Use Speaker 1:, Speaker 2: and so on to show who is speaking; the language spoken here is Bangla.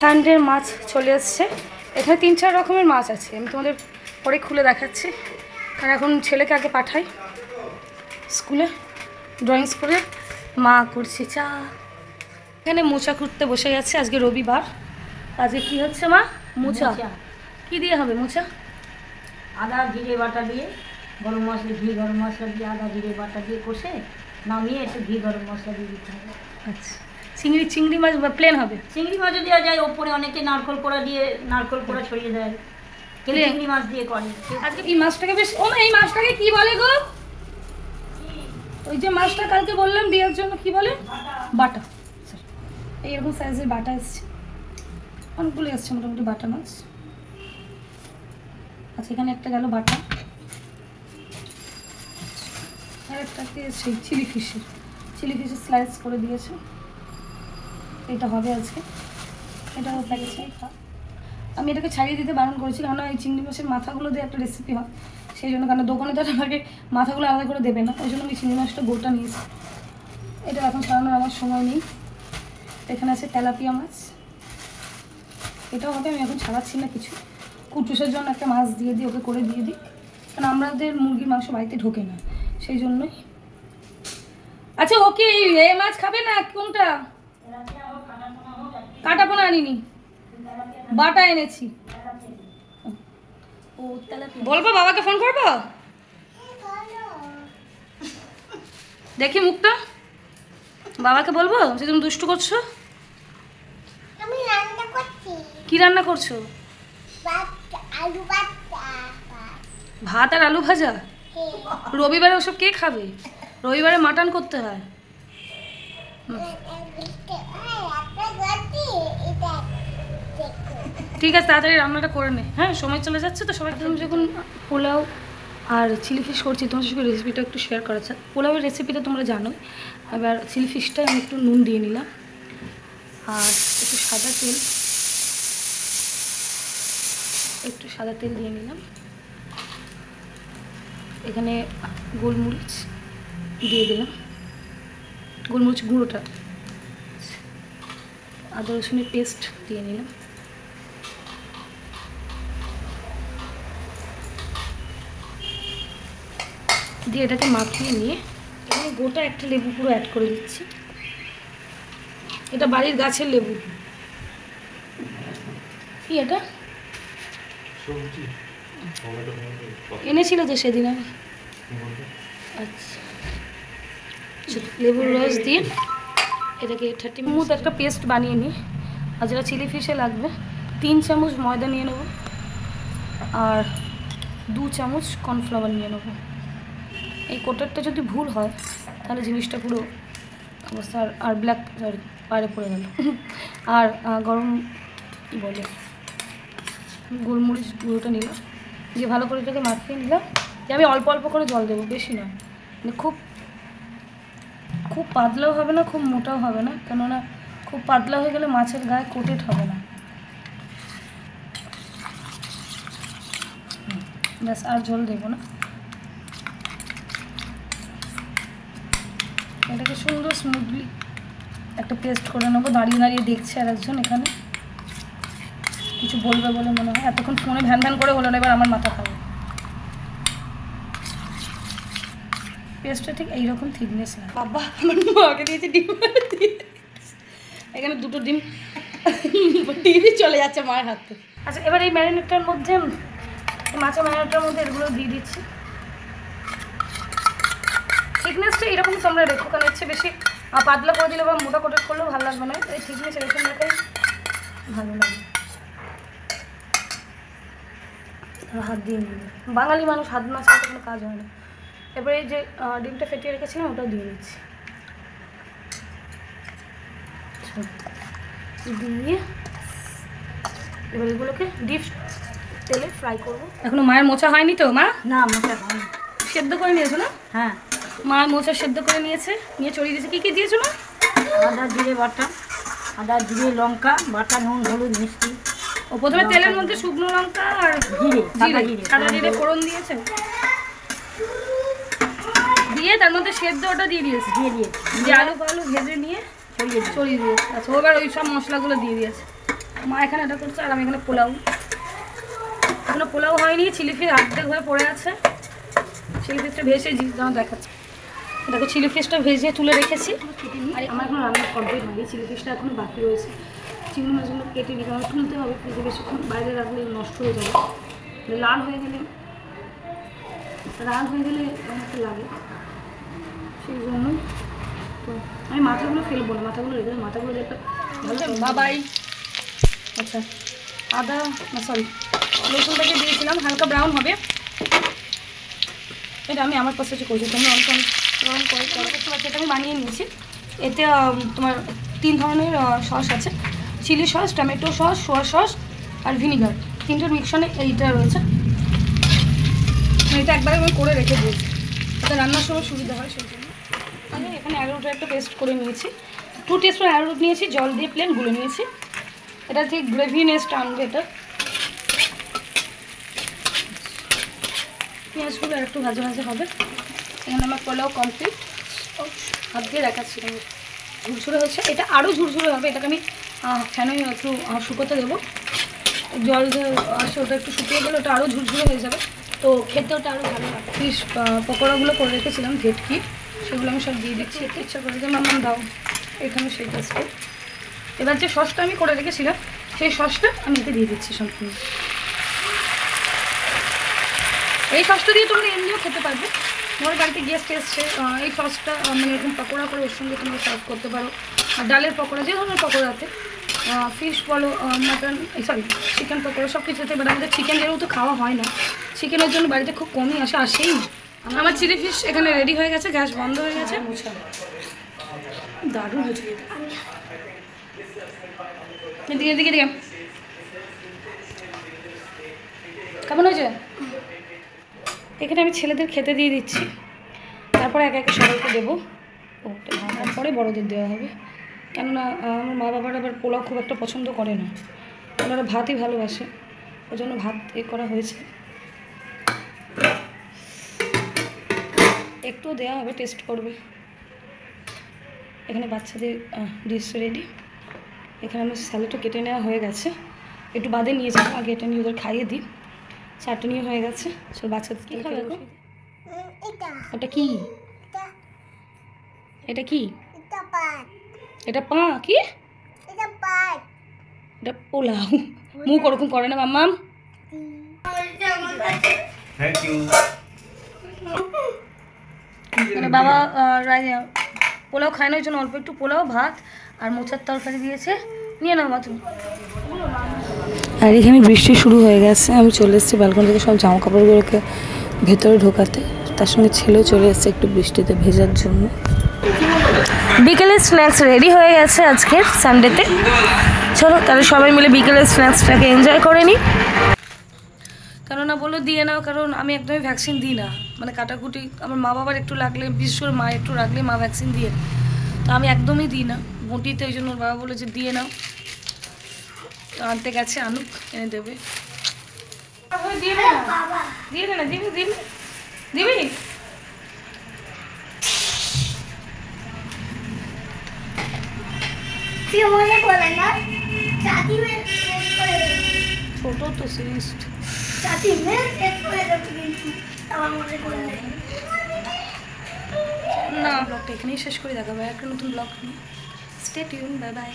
Speaker 1: সানডের মাছ চলে এসছে। এখানে 3-4 রকমের মাছ আছে, আমি তোমাদের পরে খুলে দেখাচ্ছি। আর এখন ছেলেকে আগে পাঠাই স্কুলে, ড্রয়িং স্কুলে। মা করছে চা। এখানে মোচা খুঁড়তে বসে গেছে, আজকে রবিবার। আজকে কি হচ্ছে মা? মোচা। কি দিয়ে হবে মোচা?
Speaker 2: আদা জিরে বাটা দিয়ে, গরম মশলা, ঘি গরম মশলা দিয়ে, আদা জিরে বাটা দিয়ে কষে নামিয়ে একটু ঘি গরম মশলা দিয়ে দিতে হবে।
Speaker 1: আচ্ছা, চিংড়ি মাছ বা প্লেন হবে?
Speaker 2: চিংড়ি মাছও দেওয়া যায়, ওপরে অনেকে নারকল কোড়া দিয়ে নারকল কোড়া ছড়িয়ে দেয়, কেউ চিংড়ি মাছ দিয়ে করে।
Speaker 1: আজকে এই মাছটাকে বেশ, ও এই মাছটাকে কি বলে গো? ওই যে মাছটা কালকে বললাম দেওয়ার জন্য, কি বলে? বাটা। এইরকম সাইজের বাটা এসছে, অনেকগুলো এসছে মোটামুটি বাটা মাছ। আচ্ছা, এখানে একটা গেল বাটা, আর একটা সেই চিলি ফিশের স্লাইস করে দিয়েছে। এটা হবে আজকে, এটা প্যাকেজে। আমি এটাকে ছাড়িয়ে দিতে বারণ করেছি, কারণ এই চিংড়ি মাছের মাথাগুলো দিয়ে একটা রেসিপি হয়, সেই জন্য। কারণ দোকানে তো আমাকে মাথাগুলো আলাদা করে দেবে না, ওই জন্য আমি চিংড়ি মাছটা গোটা নিয়েছি। এটা এখন ছাড়ানোর আমার সময় নেই। এখানে আছে তেলাপিয়া মাছ, এটাও হবে। আমি এখন ছাড়াচ্ছি না কিছু, কুটুসের জন্য একটা মাছ দিয়ে দিই, ওকে করে দিয়ে দিই, কারণ আমাদের মুরগির মাংস বাড়িতে ঢোকে না, সেই জন্যই। আচ্ছা, ওকে এই মাছ খাবে না? কোনটা? কাটা পোনা আনিনি, বাটা এনেছি। ও তেলাপিয়া। বলবো বাবাকে ফোন করবো? দেখি মুখটা, বাবাকে বলবো যে তুমি দুষ্টু করছো।
Speaker 3: আমি রান্না করছি।
Speaker 1: কি রান্না করছো?
Speaker 3: আলু ভাজা।
Speaker 1: ভাত আর আলু ভাজা? রবিবারে ওসব কে খাবে? রবিবারে মাটন করতে হয়। ঠিক আছে, তাড়াতাড়ি রান্নাটা করে নে। হ্যাঁ, সময় চলে যাচ্ছে তো সবাই। তুমি যখন পোলাও আর চিলি ফিশ করছি, তোমার সঙ্গে রেসিপিটা একটু শেয়ার করা যায়। পোলাওয়ের রেসিপিটা তোমরা জানো। এবার চিলি ফিশটা আমি একটু নুন দিয়ে নিলাম, আর একটু সাদা তেল দিয়ে নিলাম। এখানে গোলমরিচ দিয়ে দিলাম, গোলমরিচ গুঁড়োটা। আদা রসুনের পেস্ট দিয়ে নিলাম। দিয়ে এটাকে মাখিয়ে নিয়ে এখানে গোটা একটা লেবু পুরো অ্যাড করে দিচ্ছি। এটা বাড়ির গাছের লেবু। কি এটা? এনেছিল তো সেদিন আমি। আচ্ছা, লেবুর রস দিয়ে এটাকে 30 মিনিট একটা পেস্ট বানিয়ে নিই। আর যেটা চিলি ফিশে লাগবে, 3 চামচ ময়দা নিয়ে নেব, আর 2 চামচ কর্নফ্লাওয়ার নিয়ে নেব। এই কোটারটা যদি ভুল হয় তাহলে জিনিসটা পুরো অবস্থা। আর ব্ল্যাক বাইরে পড়ে গেল। আর গরম কী বলে, গোলমরিচ গুঁড়োটা নিলাম, দিয়ে ভালো করে এটাকে মাখিয়ে নিলাম। যে আমি অল্প অল্প করে জল দেবো, বেশি নয়। মানে খুব পাতলাও হবে না, খুব মোটাও হবে না, কেননা খুব পাতলা হয়ে গেলে মাছের গায়ে কোটেড হবে না। ব্যাস, আর জল দেবো না। এটাকে সুন্দর স্মুথলি একটা পেস্ট করে নেবো। দাঁড়িয়ে দেখছে আর একজন এখানে কিছু বলবে বলে মনে হয়। এতক্ষণ ফোনে ভ্যান করে হলো না, এবার আমার মাথা খাবে। পেস্টটা ঠিক এইরকম থিকনেস না। বাবা আমার মাকে দিয়েছে ডিম, এখানে 2টো ডিম টিভি চলে যাচ্ছে মায়ের হাতে। আচ্ছা, এবার এই ম্যারিনেটটার মধ্যে, মাছের ম্যারিনেটটার মধ্যে এগুলো দিয়ে দিচ্ছি। থিকনেসটা এরকম তোমরা রেখো, কারণ হচ্ছে বেশি পাতলা করে দিলে বা মোটা কোটেড করলেও ভালো লাগবে না। এই থিকনেস এরকম রাখাই ভালো লাগে। হাত দিয়ে নিই, বাঙালি মানুষ হাত না ছাড়া কোনো কাজ হয় না। এবারে এই যে ডিমটা ফেটিয়ে রেখেছিলাম ওটাও দিয়ে নিচ্ছি। দিয়ে এবার এগুলোকে ডিপ তেলে ফ্রাই করবো। এখনো মায়ের মোচা হয়নি তো? মা
Speaker 2: না, মোটা হয়নি।
Speaker 1: সেদ্ধ করে নিয়েছো না?
Speaker 2: হ্যাঁ,
Speaker 1: মা মোচা সেদ্ধ করে নিয়েছে, নিয়ে চড়িয়ে দিয়েছে। কী কী দিয়েছো না?
Speaker 2: আদা জিরে বাটা, আদা জিরে লঙ্কা বাটা, নুন হলুদ মিষ্টি।
Speaker 1: ও প্রথমে তেলের মধ্যে শুকনো লঙ্কা আর সাদা জিরে ফোড়ন দিয়েছে, দিয়ে তার মধ্যে সেদ্ধ ওটা দিয়ে দিয়েছে। দিয়ে আলু ভেজে নিয়ে ছড়িয়ে দিয়েছে। আচ্ছা, এবার ওই সব মশলাগুলো দিয়ে দিয়েছে। মা এখানে এটা করছে আর আমি এখানে পোলাও, এখনো পোলাও হয়নি, চিলি ফিশ অর্ধেক হয়ে পড়ে আছে। চিলি ফিশটা ভেজে যেমন দেখাচ্ছে, দেখো চিলি ফিশটা ভেজে তুলে রেখেছি। আর আমার এখনো রান্না কমপ্লিট হয়নি, চিলি ফিশটা এখনো বাকি রয়েছে। চিংড়ি মাছগুলো কেটে নিতে হবে, তুলতে হবে, ফ্রিজে বেশিক্ষণ বাইরে রাখলে নষ্ট হয়ে যাবে। লাল হয়ে গেলে অনেকটা লাগে, সেই জন্য তো আমি মাথাগুলো ফেলবো না, মাথাগুলো রেখে মাথাগুলো একটা ভালো বাবাই। আচ্ছা আদা না সরি রসুনটাকে দিয়েছিলাম, হালকা ব্রাউন হবে। এটা আমি আমার পাশে করছি, তোমরা অনেক গরম করে করতে পারছি। এটা আমি বানিয়ে নিয়েছি। এতে তোমার 3 ধরনের সস আছে, chilli sauce, tomato sauce, soya sauce আর ভিনিগার, 3টের মিক্সনে এইটা রয়েছে। এটা একবারে আমি করে রেখে দিয়েছি, এটা রান্নার সময় সুবিধা হয় সেই জন্য। আমি এখানে অ্যারোরুটটা একটা পেস্ট করে নিয়েছি, 2 টিস্পুন অ্যারোরুট নিয়েছি, জল দিয়ে প্লেন গুলে নিয়েছি। এটা ঠিক গ্রেভিনেসটা আনবে এটা। পেঁয়াজগুলো একটু ভাজা ভাজা হবে। এখানে আমার পোলাও কমপ্লিট, হাত দিয়ে দেখাচ্ছি ঝুরঝুরে হচ্ছে, এটা আরও ঝুরঝুরে হবে। এটাকে আমি ফ্যানে একটু শুকোতে দেবো, জল দিয়ে আসে ওটা একটু শুকিয়ে গেলে ওটা আরও ঝুরঝুরে হয়ে যাবে, তো খেতে ওটা আরও ভালো লাগে। ফিশ পকোড়াগুলো করে রেখেছিলাম ভেটকি, সেগুলো আমি সব দিয়ে দিচ্ছি। একটু ইচ্ছা করে যে মাম্মাম দাও, এখানে সেই কাজটা। এবার যে সসটা আমি করে রেখেছিলাম সেই সসটা আমি এতে দিয়ে দিচ্ছি সম্পূর্ণ। এই সসটা দিয়ে তোমরা এমনিও খেতে পারবে, তোমার বাড়িতে গেস্ট এসছে, এই সসটা মানে এরকম পকোড়া করে ওর সঙ্গে তোমরা সার্ভ করতে পারো। আর ডালের পকোড়া, যে ধরনের পকোড়াতে, ফিশ বলো, মাটন, সরি চিকেন পকোড়া সব কিছুতে। বাট আমাদের চিকেন যেহেতু খাওয়া হয় না, চিকেনের জন্য বাড়িতে খুব কমই আসেই। আমার চিলি ফিশ এখানে রেডি হয়ে গেছে, গ্যাস বন্ধ হয়ে গেছে। দারুণ হয়েছে, এদিকে এদিকে দিকে কেমন হয়েছে? এখানে আমি ছেলেদের খেতে দিয়ে দিচ্ছি, তারপরে একে একে সবাইকে দেবো। তারপরে বড়দের দেওয়া হবে, কেননা আমার মা বাবার আবার পোলাও খুব একটা পছন্দ করে না, ওনারা ভাতই ভালোবাসে, ওই জন্য ভাত করা হয়েছে। একটু দেওয়া হবে, টেস্ট করবে। এখানে বাচ্চাদের ডিশ রেডি। এখানে আমার স্যালাডটা কেটে নেওয়া হয়ে গেছে, একটু বাদে নিয়েছিলাম, আগে এটা নিয়ে ওদের খাইয়ে দিই। চাটনিও হয়ে গেছে, সব বাচ্চাদের কী খাবে? ওটা কি? এটা কি? এটা পা কি? এটা পোলাও। মুখ ওরকম করে না মাম্মাম। মানে বাবা পোলাও খায় না, ওই জন্য অল্প একটু পোলাও, ভাত আর মোচার তরকারি দিয়েছে, নিয়ে নাও মা তুমি। আর এখানে বৃষ্টি শুরু হয়ে গেছে, আমি চলে এসেছি ব্যালকনি থেকে সব জামা কাপড়গুলোকে ভেতরে ঢোকাতে, তার সঙ্গে ছেলেও চলে এসেছে একটু বৃষ্টিতে ভেজার জন্য। বিকেলের স্ন্যাক্স রেডি হয়ে গেছে আজকের সানডেতে, চলো তাহলে সবাই মিলে বিকেলের স্ন্যাক্সটাকে এনজয় করে নিই। কেননা বলো দিয়ে নাও, কারণ আমি একদমই ভ্যাকসিন দিই না, মানে কাটাকুটি আমার মা বাবার একটু লাগলে, বিশেষ করে মা একটু রাখলে মা ভ্যাকসিন দিয়ে, তো আমি একদমই দিই না বটিতে, ওই জন্য ওর বাবা বলে যে দিয়ে নাও, আনতে গেছে, আনুক এনে দেবে। দিবি না, দিবি দিবি দিবি। ছোট তো সিরিজ না। ব্লগটা এখানেই শেষ করে দেখাবো একটা নতুন ব্লগ নিয়ে। Stay tune, bye bye.